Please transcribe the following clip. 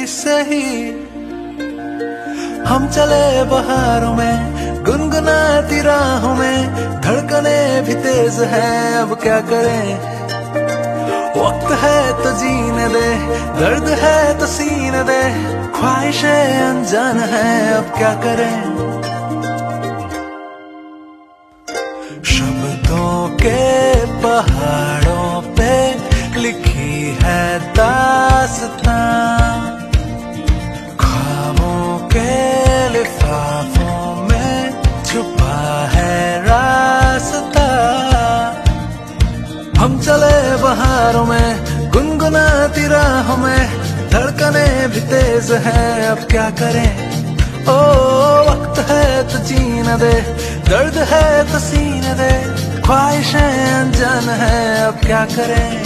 सही। हम चले बहारों में गुनगुनाती राहों में, धड़कने भी तेज है अब क्या करें। वक्त है तो जीने दे, दर्द है तो सीने दे, ख्वाहिशें अनजान है अब क्या करें। शब्दों के पहाड़ों पे लिखी है दास्तां, ख्वाबों के लिफाफों में छुपा है रास्ता। हम चले बहारों में गुनगुनाती राहों में, धड़कने भी तेज है अब क्या करें। ओ वक्त है तो जीने दे, दर्द है तो सीने दे, ख्वाहिशें अनजान है अब क्या करें।